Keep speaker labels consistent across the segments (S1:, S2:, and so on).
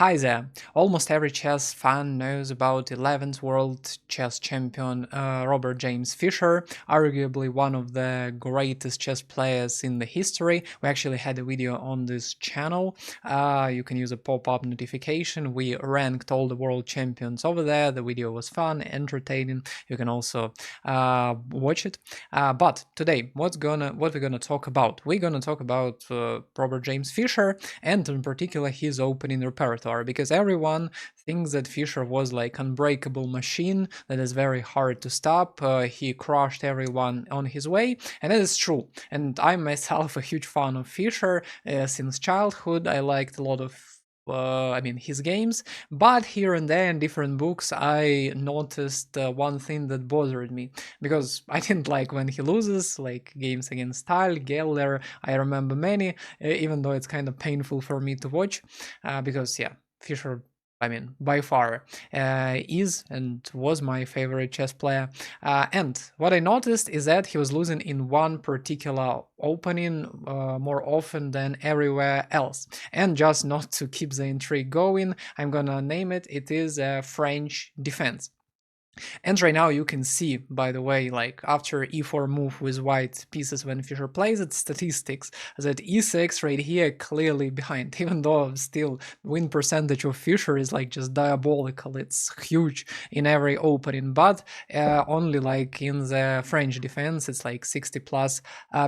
S1: Hi there! Almost every chess fan knows about 11th world chess champion Robert James Fischer, arguably one of the greatest chess players in the history. We actually had a video on this channel. You can use a pop-up notification. We ranked all the world champions over there. The video was fun, entertaining. You can also watch it. But today, what we're gonna talk about? We're gonna talk about Robert James Fischer, and in particular his opening repertoire, because everyone thinks that Fischer was like unbreakable machine that is very hard to stop. He crushed everyone on his way, and that is true. And I'm myself a huge fan of Fischer since childhood. I liked a lot of his games, but here and there in different books I noticed one thing that bothered me, because I didn't like when he loses, like games against Stahl, Geller. I remember many, even though it's kind of painful for me to watch, because yeah, Fischer, by far, is and was my favorite chess player. And what I noticed is that he was losing in one particular opening more often than everywhere else. And just not to keep the intrigue going, I'm gonna name it. It is a French defense. And right now you can see, by the way, like after e4 move with white pieces when Fischer plays it, statistics, that e6 right here clearly behind, even though still win percentage of Fischer is like just diabolical. It's huge in every opening, but only like in the French defense, it's like 60 plus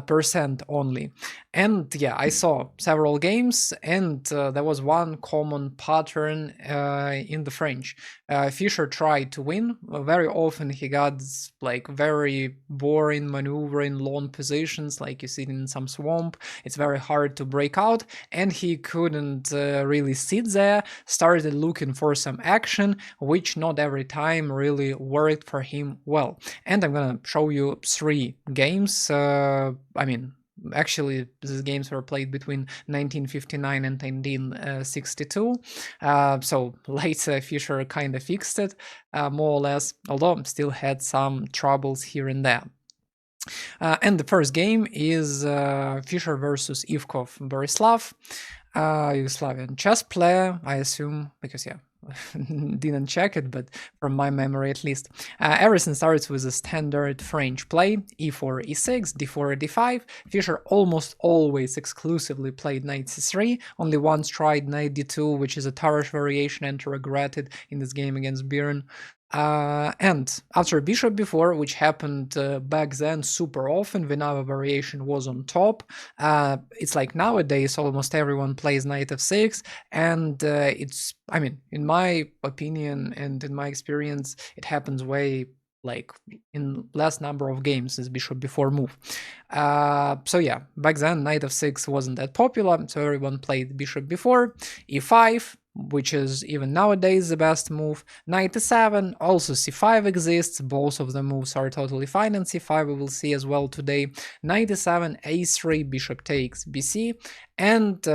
S1: percent only. And yeah, I saw several games, and there was one common pattern in the French. Fischer tried to win. Very often he got like very boring maneuvering long positions, like you see in some swamp. It's very hard to break out, and he couldn't really sit there. Started looking for some action, which not every time really worked for him well. And I'm gonna show you 3 games. Actually, these games were played between 1959 and 1962, so later Fischer kind of fixed it, more or less, although still had some troubles here and there. And the first game is Fischer versus Ivkov Borislav, Yugoslavian chess player, I assume, because yeah, didn't check it, but from my memory at least. Everything starts with a standard French play, e4, e6, d4, d5. Fischer almost always exclusively played knight c3, only once tried knight d2, which is a Tarrasch variation and regretted in this game against Biron. And after bishop b4, which happened back then super often, whenever variation was on top. It's like nowadays almost everyone plays knight f6, and it's, in my opinion and in my experience, it happens way like in less number of games as bishop b4 move. So yeah, back then knight f6 wasn't that popular, so everyone played bishop b4, e5, which is even nowadays the best move, knight e7, also c5 exists, both of the moves are totally fine, and c5 we will see as well today, knight e7, a3, bishop takes bc, and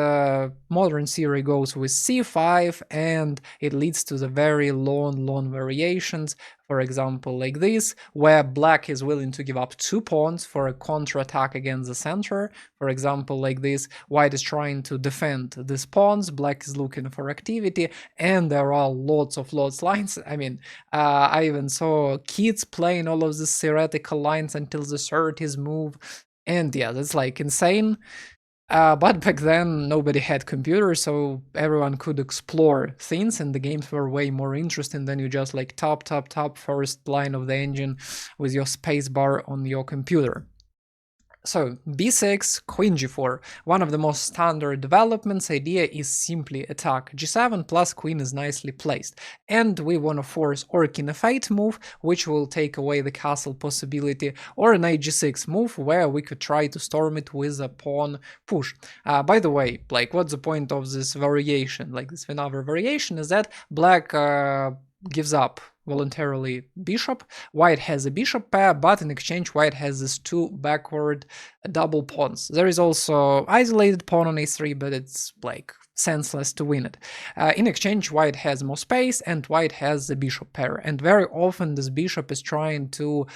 S1: modern theory goes with c5, and it leads to the very long variations, for example like this, where black is willing to give up 2 pawns for a counterattack against the center, for example like this, white is trying to defend these pawns, black is looking for activity, and there are lots of lines. I even saw kids playing all of these theoretical lines until the 30s move, and yeah, that's like insane. But back then nobody had computers, so everyone could explore things, and the games were way more interesting than you just like top first line of the engine with your spacebar on your computer. So b6, queen g4, one of the most standard developments. Idea is simply attack g7 plus queen is nicely placed, and we want to force or king f8 move, which will take away the castle possibility, or knight g6 move, where we could try to storm it with a pawn push. By the way, like, what's the point of this variation, like this another variation, is that black gives up voluntarily bishop, white has a bishop pair, but in exchange white has these 2 backward double pawns. There is also isolated pawn on a3, but it's like senseless to win it. In exchange, white has more space and white has the bishop pair, and very often this bishop is trying to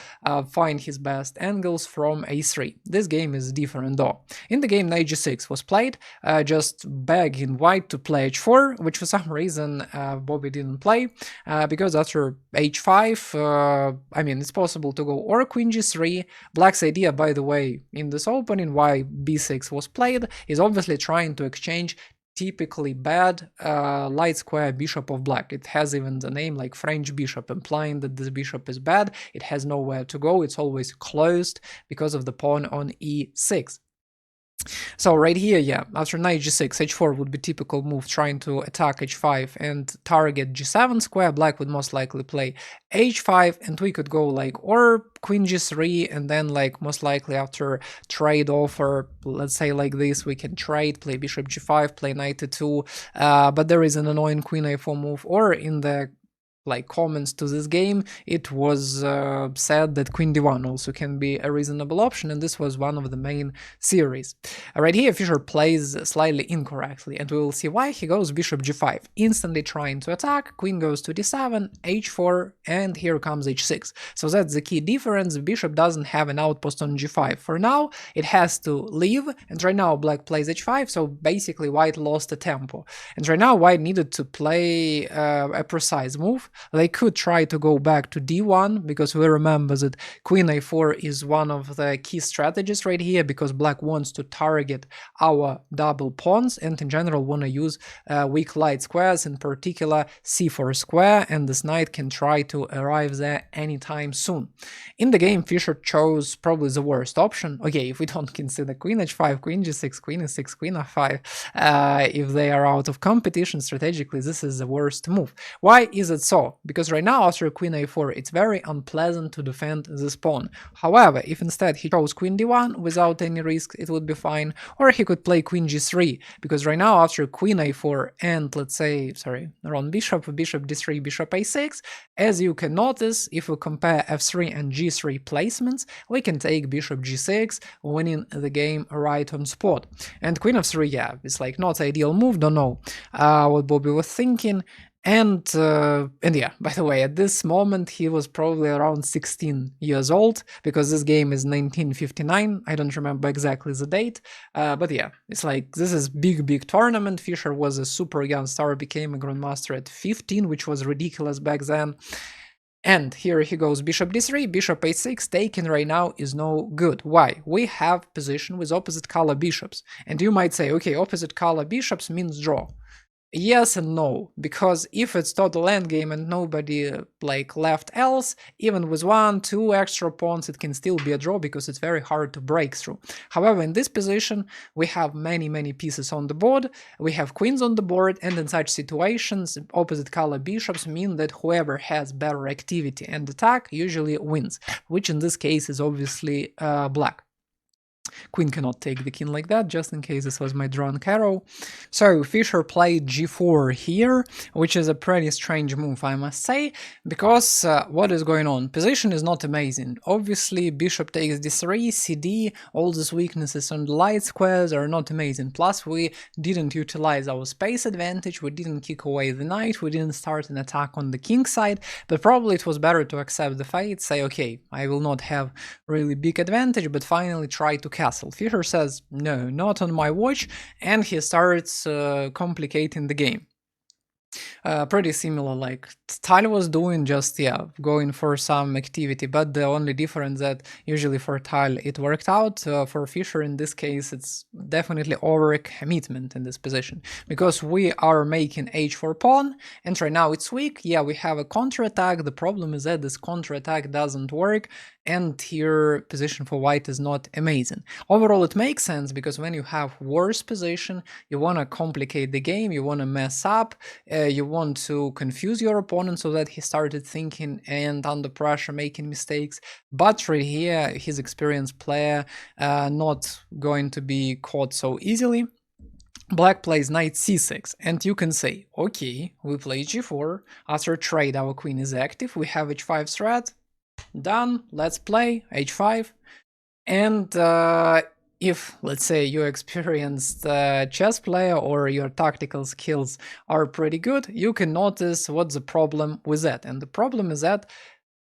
S1: find his best angles from a3. This game is different though. In the game, knight g6 was played, just begging white to play h4, which for some reason Bobby didn't play, because after h5, I mean, it's possible to go or queen g3. Black's idea, by the way, in this opening, why b6 was played, is obviously trying to exchange typically bad light square bishop of black. It has even the name like French bishop, implying that this bishop is bad, it has nowhere to go, it's always closed because of the pawn on e6. So right here, yeah, after knight g6, h4 would be typical move, trying to attack h5 and target g7 square. Black would most likely play h5, and we could go like or queen g3, and then like most likely after trade offer, let's say like this, we can trade, play bishop g5, play knight e2, but there is an annoying queen a4 move, or in the like comments to this game, it was said that queen d1 also can be a reasonable option, and this was one of the main theories. Right here, Fischer plays slightly incorrectly, and we will see why. He goes bishop g5, instantly trying to attack, queen goes to d7, h4, and here comes h6. So that's the key difference. Bishop doesn't have an outpost on g5 for now, it has to leave, and right now black plays h5, so basically white lost a tempo. And right now white needed to play a precise move. They could try to go back to d1, because we remember that queen a4 is one of the key strategies right here, because black wants to target our double pawns and in general want to use weak light squares, in particular c4 square, and this knight can try to arrive there anytime soon. In the game, Fischer chose probably the worst option. Okay, if we don't consider queen h5, queen g6, queen e6, queen f5, if they are out of competition strategically, this is the worst move. Why is it so? Because right now after queen a4 it's very unpleasant to defend this pawn. However, if instead he chose queen d1 without any risk, it would be fine, or he could play queen g3, because right now after queen a4 and let's say, sorry, wrong bishop, bishop d3, bishop a6, as you can notice, if we compare f3 and g3 placements, we can take bishop g6, winning the game right on spot. And queen f3, yeah, it's like not ideal move, don't know what Bobby was thinking. And yeah, by the way, at this moment he was probably around 16 years old, because this game is 1959, I don't remember exactly the date, but yeah, it's like, this is big tournament. Fischer was a super young star, became a grandmaster at 15, which was ridiculous back then. And here he goes bishop d3, bishop a6, taken right now is no good. Why? We have position with opposite color bishops, and you might say, okay, opposite color bishops means draw. Yes and no, because if it's total endgame and nobody like left else, even with 1-2 extra pawns it can still be a draw, because it's very hard to break through. However, in this position we have many pieces on the board, we have queens on the board, and in such situations opposite color bishops mean that whoever has better activity and attack usually wins, which in this case is obviously black. Queen cannot take the king like that, just in case this was my drunk arrow. So Fischer played g4 here, which is a pretty strange move, I must say, because what is going on? Position is not amazing. Obviously, bishop takes d3, cd, all these weaknesses on the light squares are not amazing. Plus, we didn't utilize our space advantage, we didn't kick away the knight, we didn't start an attack on the king side, but probably it was better to accept the fate, say, okay, I will not have really big advantage, but finally try to castle. Fischer says, no, not on my watch, and he starts complicating the game. Pretty similar like Tal was doing, just yeah, going for some activity, but the only difference that usually for Tal it worked out, for Fischer in this case it's definitely over commitment in this position, because we are making h4 pawn, and right now it's weak, yeah, we have a counterattack, the problem is that this counterattack doesn't work, and here position for white is not amazing. Overall it makes sense, because when you have worse position, you want to complicate the game, you want to mess up, you want to confuse your opponent so that he started thinking and under pressure making mistakes, but right here his experienced player not going to be caught so easily. Black plays knight c6, and you can say, okay, we play g4, after trade our queen is active, we have h5 threat, done, let's play h5, and if, let's say, you're experienced chess player or your tactical skills are pretty good, you can notice what's the problem with that. And the problem is that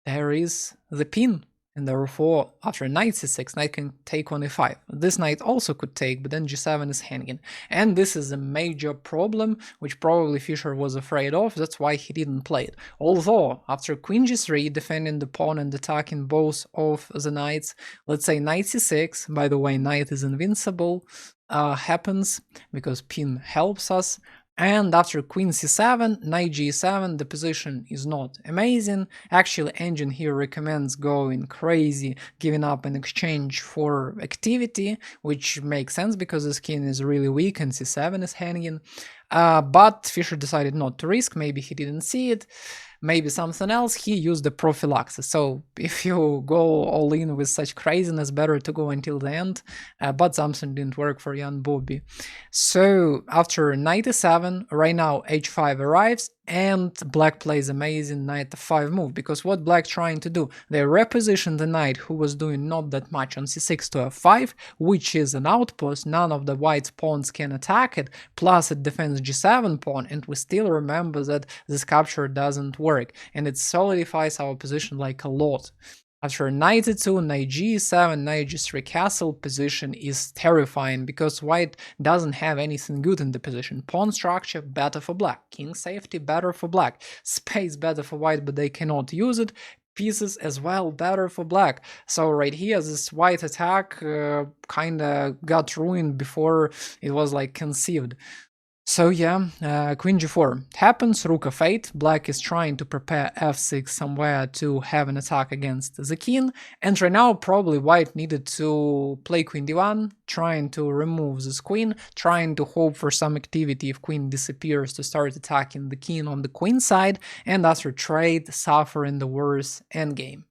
S1: there is the pin, and therefore after knight c6, knight can take on e5. This knight also could take, but then g7 is hanging. And this is a major problem, which probably Fischer was afraid of, that's why he didn't play it. Although, after queen g3, defending the pawn and attacking both of the knights, let's say knight c6, by the way, knight is invincible, happens, because pin helps us. And after queen c7, knight g7, the position is not amazing. Actually, engine here recommends going crazy, giving up in exchange for activity, which makes sense because this king is really weak and c7 is hanging. But Fischer decided not to risk, maybe he didn't see it, maybe something else, he used the prophylaxis. So if you go all in with such craziness, better to go until the end, but something didn't work for young Bobby. So after knight e7, right now h5 arrives, and black plays amazing knight f5 move, because what black trying to do, they reposition the knight who was doing not that much on c6 to f5, which is an outpost, none of the white pawns can attack it, plus it defends g7 pawn, and we still remember that this capture doesn't work, and it solidifies our position like a lot. After knight e2, knight g7, knight g3 castle, position is terrifying because white doesn't have anything good in the position. Pawn structure, better for black. King safety, better for black. Space, better for white, but they cannot use it. Pieces as well, better for black. So right here, this white attack kinda got ruined before it was like conceived. So yeah, queen g4 happens, rook f8, black is trying to prepare f6 somewhere to have an attack against the king, and right now probably white needed to play queen d1, trying to remove this queen, trying to hope for some activity if queen disappears to start attacking the king on the queen side, and after trade, suffering the worst endgame.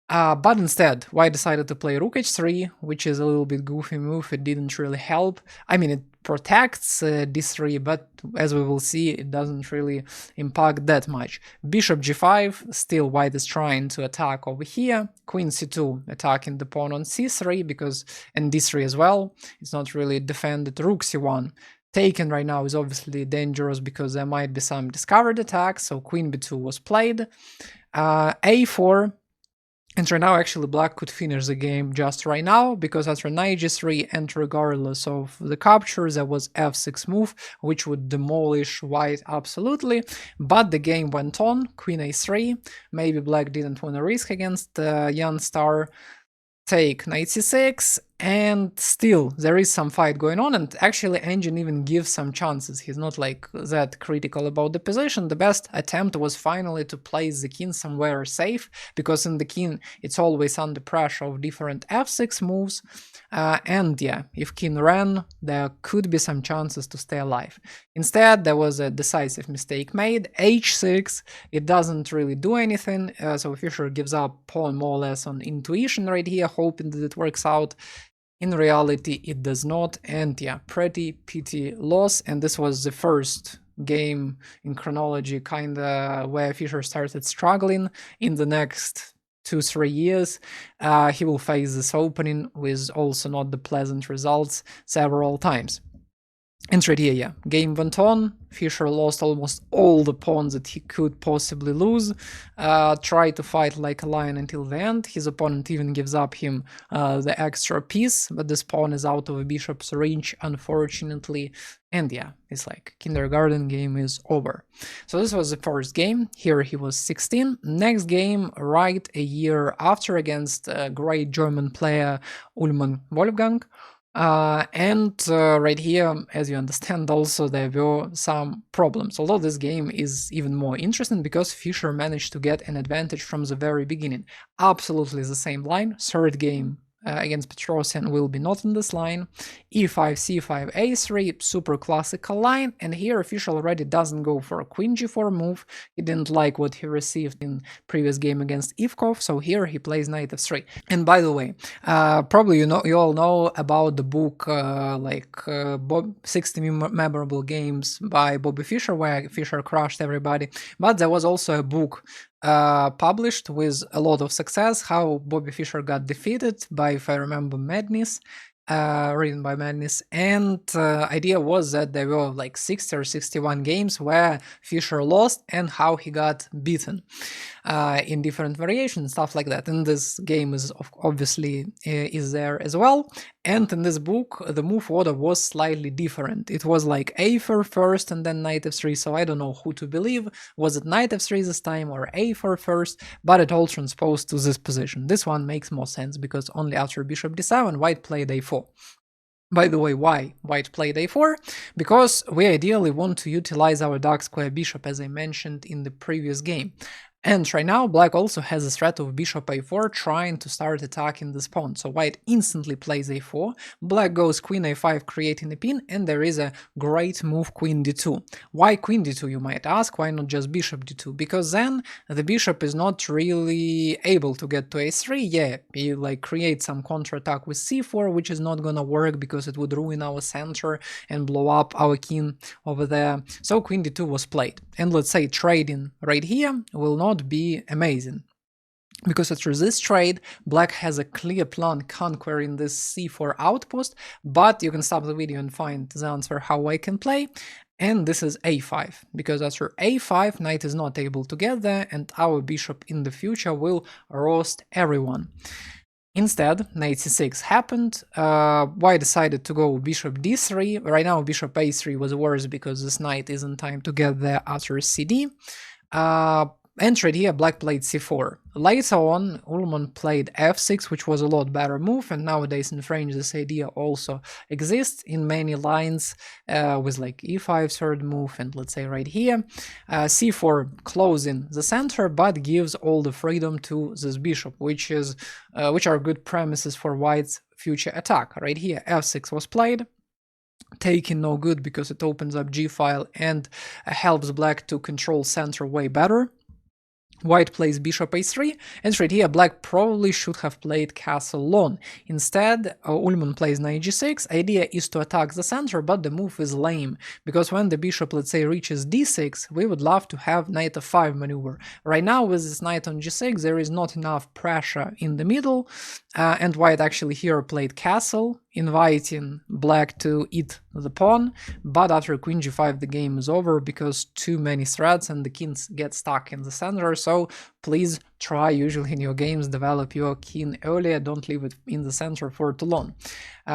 S1: But instead, white decided to play rook h3, which is a little bit goofy move, it didn't really help. I mean, it protects d3, but as we will see, it doesn't really impact that much. Bishop g5, still white is trying to attack over here. Queen c2, attacking the pawn on c3, because, and d3 as well, it's not really defended. Rook c1. Taken right now is obviously dangerous because there might be some discovered attacks, so queen b2 was played. A4, and right now, actually, black could finish the game just right now, because after knight g3 and regardless of the capture, there was f6 move, which would demolish white absolutely, but the game went on, queen a3, maybe black didn't want to risk against the young star, take knight c6, and still there is some fight going on, and actually engine even gives some chances, he's not like that critical about the position. The best attempt was finally to place the king somewhere safe, because in the king it's always under pressure of different f6 moves, and yeah, if king ran, there could be some chances to stay alive. Instead, there was a decisive mistake made, h6, it doesn't really do anything, so Fischer gives up pawn more or less on intuition right here, hoping that it works out. In reality, it does not, and yeah, pretty pity loss, and this was the first game in chronology kinda where Fischer started struggling. In the next 2-3 years, he will face this opening with also not the pleasant results several times. And right here, yeah, game went on, Fischer lost almost all the pawns that he could possibly lose, tried to fight like a lion until the end, his opponent even gives up him the extra piece, but this pawn is out of a bishop's range, unfortunately, and yeah, it's like kindergarten game is over. So this was the first game, here he was 16, next game right a year after against a great German player Uhlmann Wolfgang. Right here, as you understand, also there were some problems, although this game is even more interesting because Fischer managed to get an advantage from the very beginning. Absolutely the same line, third game against Petrosian will be not in this line, e5, c5, a3, super classical line, and here Fischer already doesn't go for a queen g4 move, he didn't like what he received in previous game against Ivkov, so here he plays knight f3. And by the way, probably you all know about the book 60 Memorable Games by Bobby Fischer, where Fischer crushed everybody, but there was also a book published with a lot of success, how Bobby Fischer got defeated by, if I remember, Madness, written by Madness, and idea was that there were like 60 or 61 games where Fischer lost and how he got beaten in different variations, stuff like that. And this game is obviously is there as well. And in this book, the move order was slightly different. It was like a4 first and then knight f3, so I don't know who to believe. Was it knight f3 this time or a4 first? But it all transposed to this position. This one makes more sense because only after bishop d7, white played a4. By the way, why white played a4? Because we ideally want to utilize our dark square bishop, as I mentioned in the previous game. And right now, black also has a threat of bishop a4 trying to start attacking this pawn, so white instantly plays a4, black goes queen a5 creating a pin, and there is a great move queen d2. Why queen d2, you might ask, why not just bishop d2? Because then the bishop is not really able to get to a3, yeah, you like create some counterattack with c4, which is not gonna work because it would ruin our center and blow up our king over there, so queen d2 was played. And let's say trading right here will not be amazing, because after this trade, black has a clear plan conquering this c4 outpost, but you can stop the video and find the answer how I can play. And this is a5, because after a5, knight is not able to get there, and our bishop in the future will roast everyone. Instead, knight c6 happened, white decided to go bishop d3, right now bishop a3 was worse because this knight isn't time to get there after cd. And right here, black played c4. Later on, Uhlmann played f6, which was a lot better move, and nowadays in French this idea also exists in many lines with like e5 third move, and let's say right here, c4 closing the center, but gives all the freedom to this bishop, which are good premises for white's future attack. Right here, f6 was played. Taking no good because it opens up g-file and helps black to control center way better. White plays bishop a3, and right here black probably should have played castle long. Instead, Uhlmann plays knight g6. Idea is to attack the center, but the move is lame, because when the bishop, let's say, reaches d6, we would love to have knight f5 maneuver. Right now, with this knight on g6, there is not enough pressure in the middle, and white actually here played castle, inviting black to eat the pawn, but after queen g5 the game is over because too many threats and the kings get stuck in the center, so please try, usually in your games, develop your king earlier, don't leave it in the center for too long.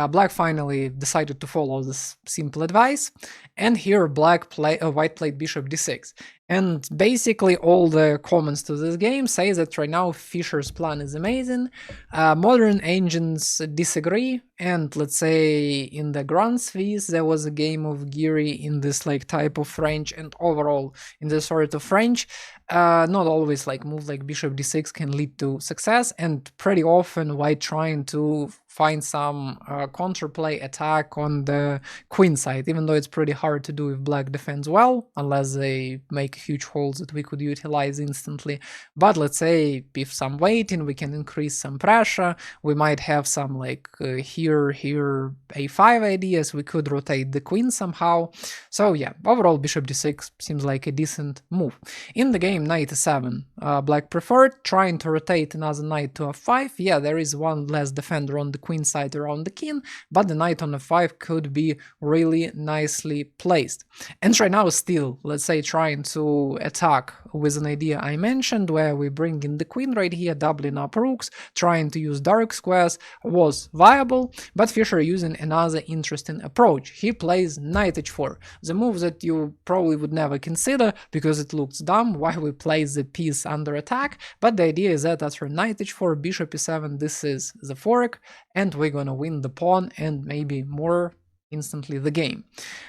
S1: Black finally decided to follow this simple advice, and here white played bishop d6. And basically all the comments to this game say that right now Fischer's plan is amazing, modern engines disagree, and let's say in the Grand Swiss there was a game of Geary in this like type of French, and overall in this sort of French, not always like move like bishop d6 can lead to success, and pretty often white trying to find some counterplay attack on the queen side, even though it's pretty hard to do if black defends well, unless they make huge holes that we could utilize instantly. But let's say if some waiting, we can increase some pressure, we might have some like here a5 ideas, we could rotate the queen somehow. So yeah, overall bishop d6 seems like a decent move. In the game, knight e7, black preferred, trying to rotate another knight to f5. Yeah, there is one less defender on the queen side around the king, but the knight on f5 could be really nicely placed. And right now still, let's say, trying to attack with an idea I mentioned, where we bring in the queen right here, doubling up rooks, trying to use dark squares, was viable, but Fischer using another interesting approach. He plays knight h4, the move that you probably would never consider because it looks dumb, why we place the piece under attack, but the idea is that after knight h4, bishop e7, this is the fork, and we're gonna win the pawn and maybe more instantly the game.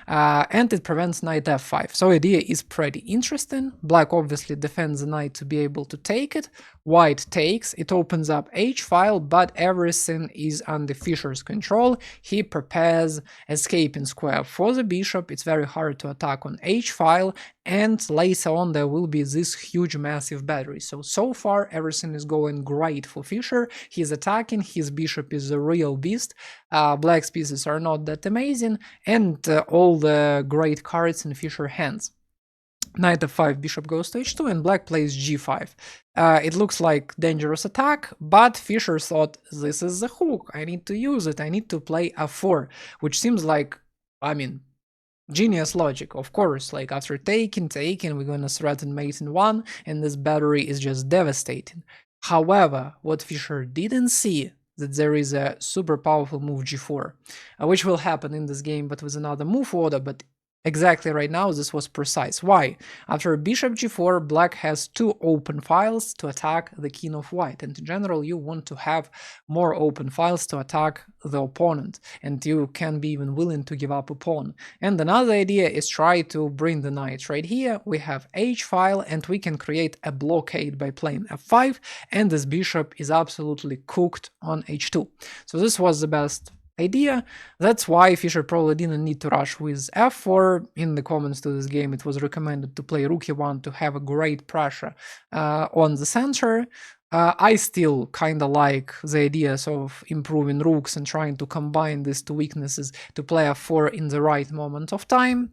S1: And it prevents knight f5, so idea is pretty interesting. Black obviously defends the knight to be able to take it, white takes, it opens up h-file, but everything is under Fischer's control. He prepares escaping square for the bishop, it's very hard to attack on h-file, and later on there will be this huge massive battery. So far everything is going great for Fischer, he's attacking, his bishop is a real beast, black's pieces are not that amazing, and all the great cards in Fischer's hands. knight f5, bishop goes to h2, and black plays g5. It looks like dangerous attack, but Fischer thought, this is the hook, I need to use it, I need to play f4, which seems like, I mean, genius logic, of course. Like, after taking, we're gonna threaten mate in 1, and this battery is just devastating. However, what Fischer didn't see, that there is a super powerful move g4, which will happen in this game, but with another move order, but exactly right now this was precise. Why? After bishop g4, black has 2 open files to attack the king of white, and in general you want to have more open files to attack the opponent, and you can be even willing to give up a pawn. And another idea is try to bring the knight right here. We have h file, and we can create a blockade by playing f5, and this bishop is absolutely cooked on h2. So this was the best idea. That's why Fischer probably didn't need to rush with f4. In the comments to this game, it was recommended to play rook e1 to have a great pressure on the center. I still kind of like the ideas of improving rooks and trying to combine these two weaknesses to play f4 in the right moment of time.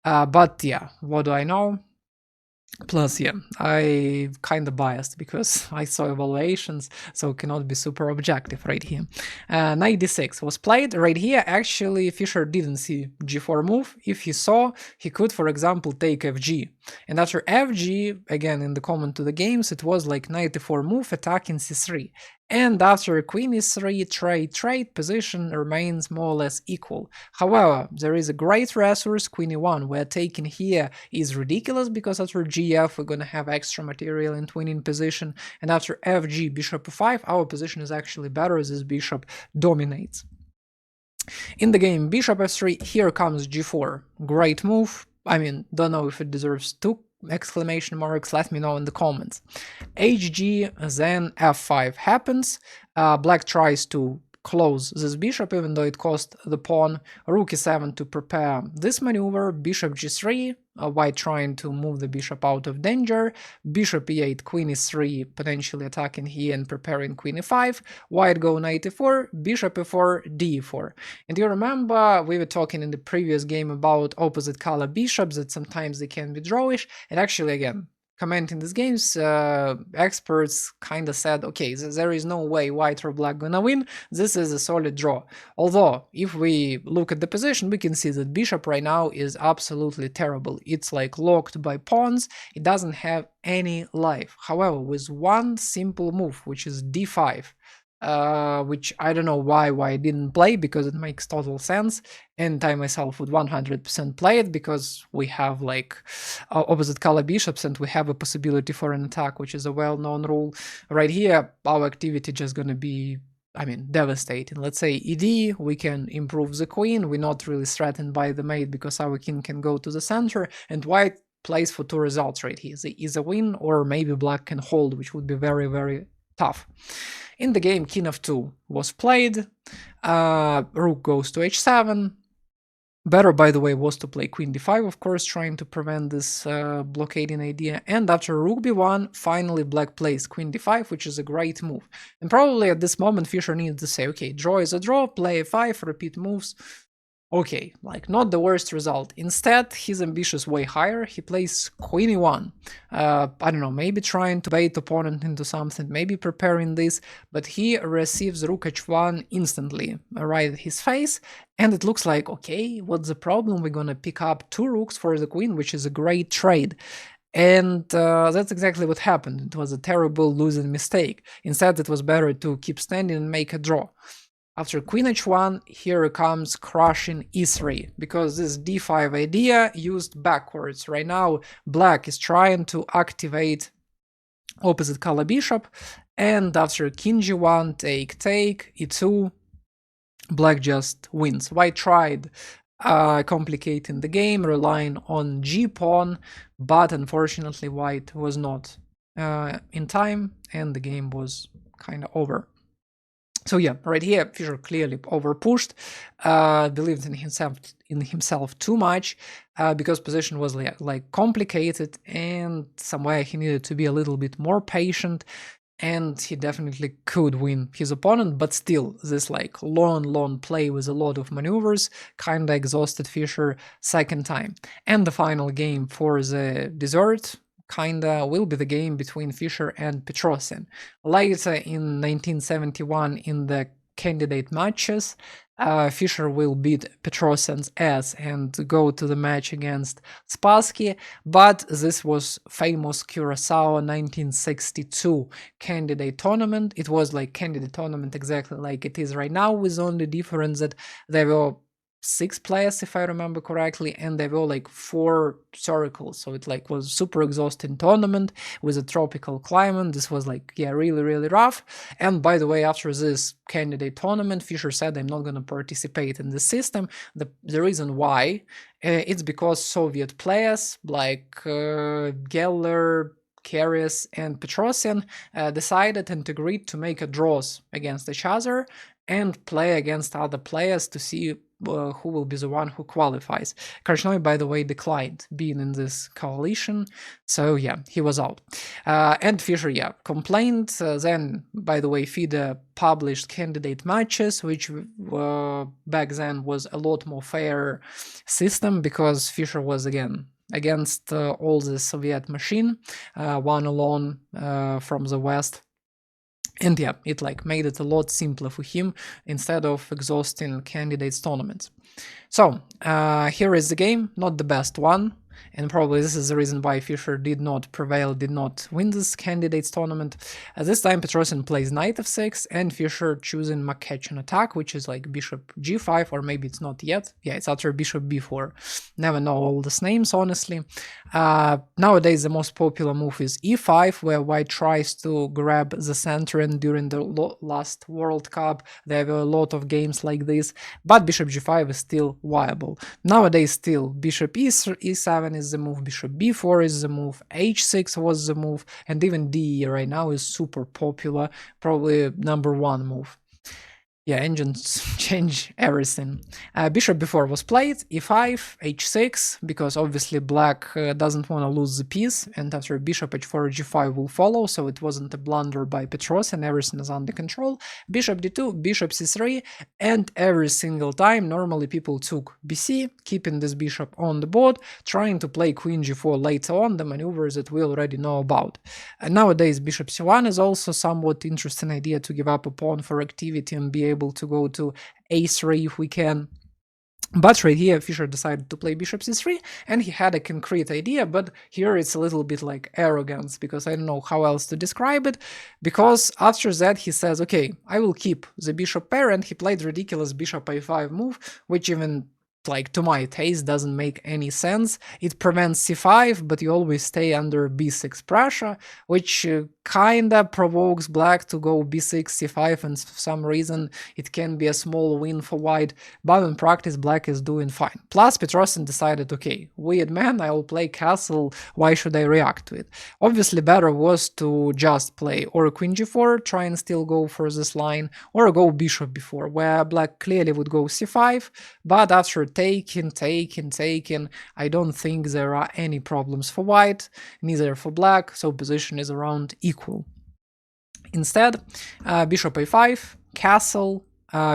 S1: But yeah, what do I know? Plus, yeah, I kind of biased because I saw evaluations, so cannot be super objective right here. Knight d6 was played. Right here, actually, Fischer didn't see g4 move. If he saw, he could, for example, take fg. And after fg, again, in the comment to the games, it was like knight e4 move, attacking c3. And after queen e3, trade, position remains more or less equal. However, there is a great resource, queen e1, where taking here is ridiculous, because after gf we're gonna have extra material in winning position, and after fg, bishop e5, our position is actually better as this bishop dominates. In the game, bishop f3, here comes g4, great move. I mean, don't know if it deserves 2 exclamation marks, let me know in the comments. hg, then f5 happens. Black tries to close this bishop, even though it cost the pawn. Rook e7 to prepare this maneuver. Bishop g3, white trying to move the bishop out of danger. Bishop e8, queen e3, potentially attacking here and preparing queen e5. White go knight e4, bishop e4, d4. And you remember we were talking in the previous game about opposite color bishops, that sometimes they can be drawish, and actually, again, commenting these games, experts kind of said, okay, there is no way white or black gonna win, this is a solid draw. Although, if we look at the position, we can see that bishop right now is absolutely terrible. It's like locked by pawns, it doesn't have any life. However, with one simple move, which is d5, which I don't know why I didn't play, because it makes total sense, and I myself would 100% play it, because we have like opposite color bishops and we have a possibility for an attack, which is a well-known rule. Right here, our activity just gonna be, I mean, devastating. Let's say ed, we can improve the queen, we're not really threatened by the mate because our king can go to the center, and white plays for 2 results right here, either win or maybe black can hold, which would be very, very tough. In the game, king f2 was played, rook goes to h7. Better, by the way, was to play queen d5, of course, trying to prevent this blockading idea. And after rook b1, finally black plays queen d5, which is a great move. And probably at this moment, Fischer needed to say, okay, draw is a draw, play a5, repeat moves. Okay, like, not the worst result. Instead, he's ambitious way higher. He plays queen e1. I don't know, maybe trying to bait opponent into something, maybe preparing this, but he receives rook h1 instantly, right at his face, and it looks like, okay, what's the problem? We're gonna pick up 2 rooks for the queen, which is a great trade. And that's exactly what happened. It was a terrible losing mistake. Instead, it was better to keep standing and make a draw. After queen h1, here comes crushing e3, because this d5 idea used backwards. Right now, black is trying to activate opposite color bishop, and after king g1, take, e2, black just wins. White tried complicating the game, relying on g-pawn, but unfortunately white was not in time, and the game was kind of over. So yeah, right here, Fischer clearly overpushed, believed in himself too much, because position was like complicated, and somewhere he needed to be a little bit more patient. and he definitely could win his opponent, but still, this like long play with a lot of maneuvers kinda exhausted Fischer second time. And the final game for the dessert kinda will be the game between Fischer and Petrosian. Later in 1971, in the candidate matches, Fischer will beat Petrosian's ass and go to the match against Spassky, but this was famous Curacao 1962 candidate tournament. It was like candidate tournament exactly like it is right now, with only difference that there were 6 players, if I remember correctly, and there were like 4 circles, so it like was super exhausting tournament with a tropical climate. This was like, yeah, really rough. And by the way, after this candidate tournament, Fischer said, I'm not gonna participate in the system. The reason why, it's because Soviet players like Geller, Karius, and Petrosian decided and agreed to make a draws against each other and play against other players to see who will be the one who qualifies. Korchnoi, by the way, declined being in this coalition, so yeah, he was out. And Fischer, yeah, complained. Then, by the way, FIDE published candidate matches, which back then was a lot more fair system, because Fischer was, again, against all the Soviet machine, one alone from the West. And yeah, it like made it a lot simpler for him instead of exhausting candidates tournaments. So here is the game, not the best one, and probably this is the reason why Fischer did not prevail, did not win this candidates tournament. At this time, Petrosian plays knight f6, and Fischer choosing McCutcheon attack, which is like bishop g5, or maybe it's not yet. Yeah, it's after bishop b4. Never know all these names, honestly. Nowadays, the most popular move is e5, where white tries to grab the center, and during the last World Cup, there were a lot of games like this, but bishop g5 is still viable. Nowadays, still, bishop e7 is the move, bishop b4 is the move, h6 was the move, and even d right now is super popular, probably #1 move. Yeah, engines change everything. Bishop b4 was played, e5, h6, because obviously black doesn't want to lose the piece, and after bishop h4, g5 will follow, so it wasn't a blunder by Petrosian, everything is under control. Bishop d2, bishop c3, and every single time, normally people took bc, keeping this bishop on the board, trying to play queen g4 later on, the maneuvers that we already know about. Nowadays, bishop c1 is also somewhat interesting idea to give up a pawn for activity and be able to go to a3 if we can. But right here, Fischer decided to play bishop c3, and he had a concrete idea, but here it's a little bit like arrogance, because I don't know how else to describe it, because after that he says, okay, I will keep the bishop pair, and he played ridiculous bishop a5 move, which even, like, to my taste, doesn't make any sense. It prevents c5, but you always stay under b6 pressure, which kinda provokes black to go b6, c5, and for some reason it can be a small win for white, but in practice black is doing fine. Plus Petrosian decided, okay, weird man, I will play castle, why should I react to it? Obviously better was to just play or queen g4, try and still go for this line, or go bishop b4, where black clearly would go c5, but after taking, I don't think there are any problems for white, neither for black, so position is around equal. Instead, bishop a5, castle,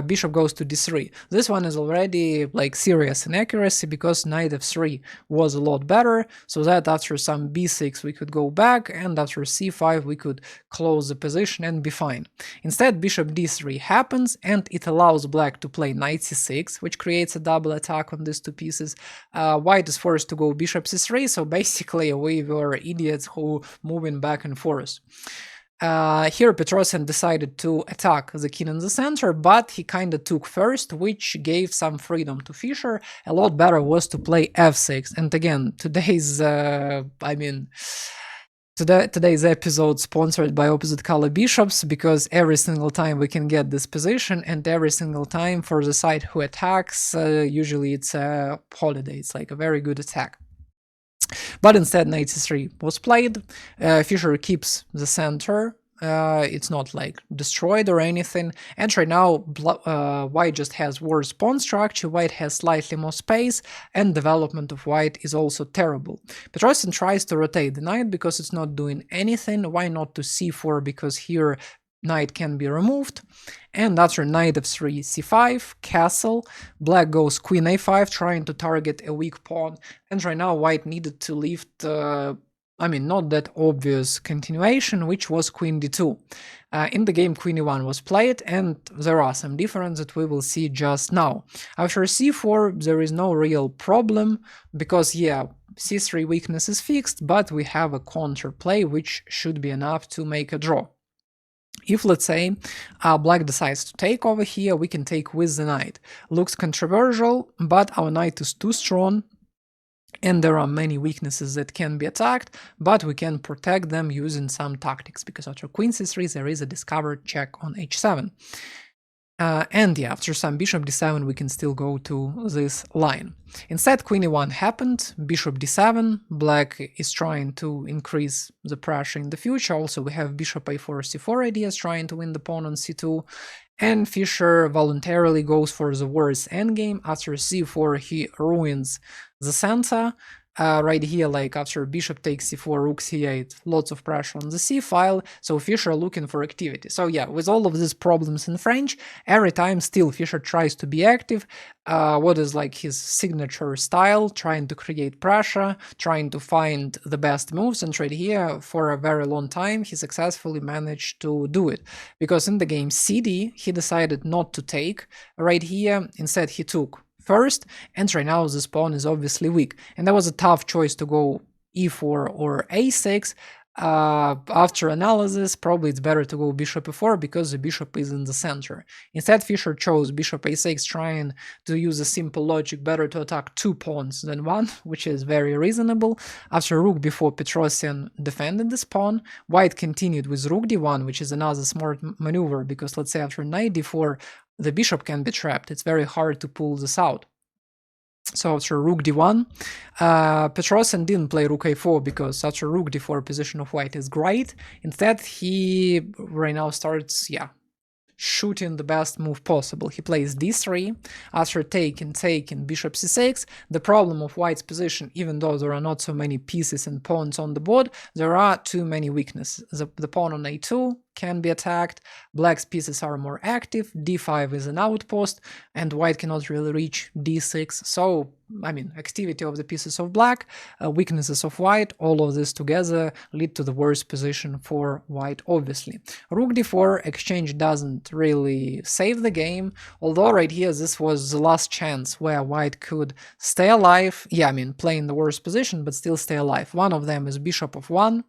S1: bishop goes to d3. This one is already like serious inaccuracy, because knight f3 was a lot better, so that after some b6 we could go back, and after c5 we could close the position and be fine. Instead, bishop d3 happens, and it allows black to play knight c6, which creates a double attack on these two pieces. White is forced to go bishop c3, so basically we were idiots who moving back and forth. Here Petrosian decided to attack the king in the center, but he kinda took first, which gave some freedom to Fischer. A lot better was to play f6, and again, today's today's episode sponsored by opposite color bishops, because every single time we can get this position, and every single time for the side who attacks, usually it's a holiday, it's like a very good attack. But instead, knight c3 was played. Fischer keeps the center, It's not like destroyed or anything. And right now, white just has worse pawn structure, white has slightly more space, and development of white is also terrible. Petrosian tries to rotate the knight because it's not doing anything. Why not to c4? Because here knight can be removed. And after knight f3, c5, castle, black goes queen a5, trying to target a weak pawn. And right now, white needed to lift not that obvious continuation, which was queen d2. In the game, queen e1 was played, and there are some differences that we will see just now. After c4, there is no real problem, because, yeah, c3 weakness is fixed, but we have a counterplay, which should be enough to make a draw. If, let's say, black decides to take over here, we can take with the knight. Looks controversial, but our knight is too strong, and there are many weaknesses that can be attacked, but we can protect them using some tactics, because after queen c3 there is a discovered check on h7. And yeah, after some bishop d7 we can still go to this line. Instead, queen e1 happened, bishop d7, black is trying to increase the pressure in the future. Also we have bishop a4 c4 ideas, trying to win the pawn on c2, and Fischer voluntarily goes for the worst endgame. After c4 he ruins the center. Right here, like after bishop takes c4, rook c8, lots of pressure on the c file, so Fischer looking for activity. So yeah, with all of these problems in French, every time still Fischer tries to be active, what is like his signature style, trying to create pressure, trying to find the best moves, and right here, for a very long time, he successfully managed to do it. Because in the game cd, he decided not to take right here, instead he took first, and right now this pawn is obviously weak, and that was a tough choice to go e4 or a6. After analysis, probably it's better to go bishop e4 because the bishop is in the center. Instead, Fischer chose bishop a6, trying to use a simple logic, better to attack 2 pawns than 1, which is very reasonable. After rook b4, Petrosian defended this pawn. White continued with rook d1, which is another smart maneuver, because let's say after knight d4, the bishop can be trapped. It's very hard to pull this out. So after rook d1, Petrosian didn't play rook a4 because after rook d4 position of white is great. Instead, he right now starts, shooting the best move possible. He plays d3, after taking bishop c6. The problem of white's position, even though there are not so many pieces and pawns on the board, there are too many weaknesses. The pawn on a2 can be attacked, black's pieces are more active, d5 is an outpost, and white cannot really reach d6, so, activity of the pieces of black, weaknesses of white, all of this together lead to the worst position for white, obviously. Rook d4 exchange doesn't really save the game, although right here this was the last chance where white could stay alive, play in the worst position, but still stay alive. One of them is bishop of 1,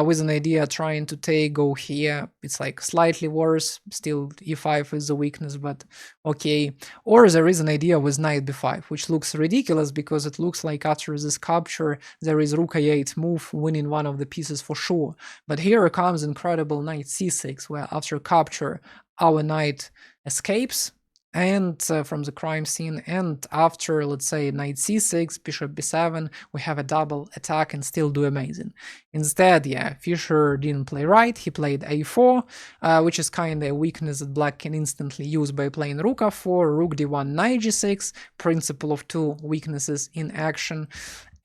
S1: with an idea trying to go here, it's like slightly worse, still e5 is a weakness, but okay. Or there is an idea with knight b5, which looks ridiculous because it looks like after this capture there is rook a8 move, winning one of the pieces for sure. But here comes incredible knight c6, where after capture our knight escapes and from the crime scene, and after, let's say, knight c6, bishop b7, we have a double attack and still do amazing. Instead, Fischer didn't play right, he played a4, which is kind of a weakness that black can instantly use by playing rook a4, rook d1, knight g6, principle of 2 weaknesses in action.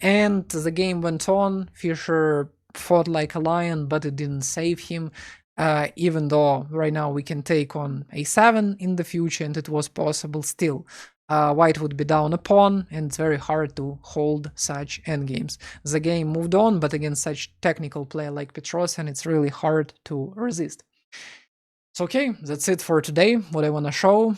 S1: And the game went on, Fischer fought like a lion, but it didn't save him. Even though right now we can take on a7 in the future and it was possible, still white would be down a pawn and it's very hard to hold such endgames. The game moved on, but against such technical player like Petrosian, it's really hard to resist. So okay, that's it for today, what I want to show.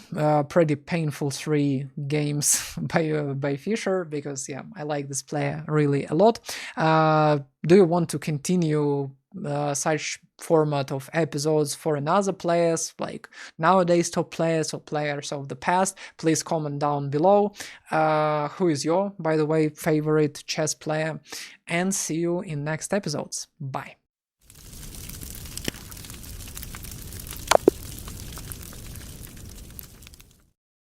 S1: Pretty painful 3 games by Fischer, because I like this player really a lot. Do you want to continue such format of episodes for another players, like nowadays top players or players of the past? Please comment down below. Who is your, by the way, favorite chess player? And see you in next episodes. Bye.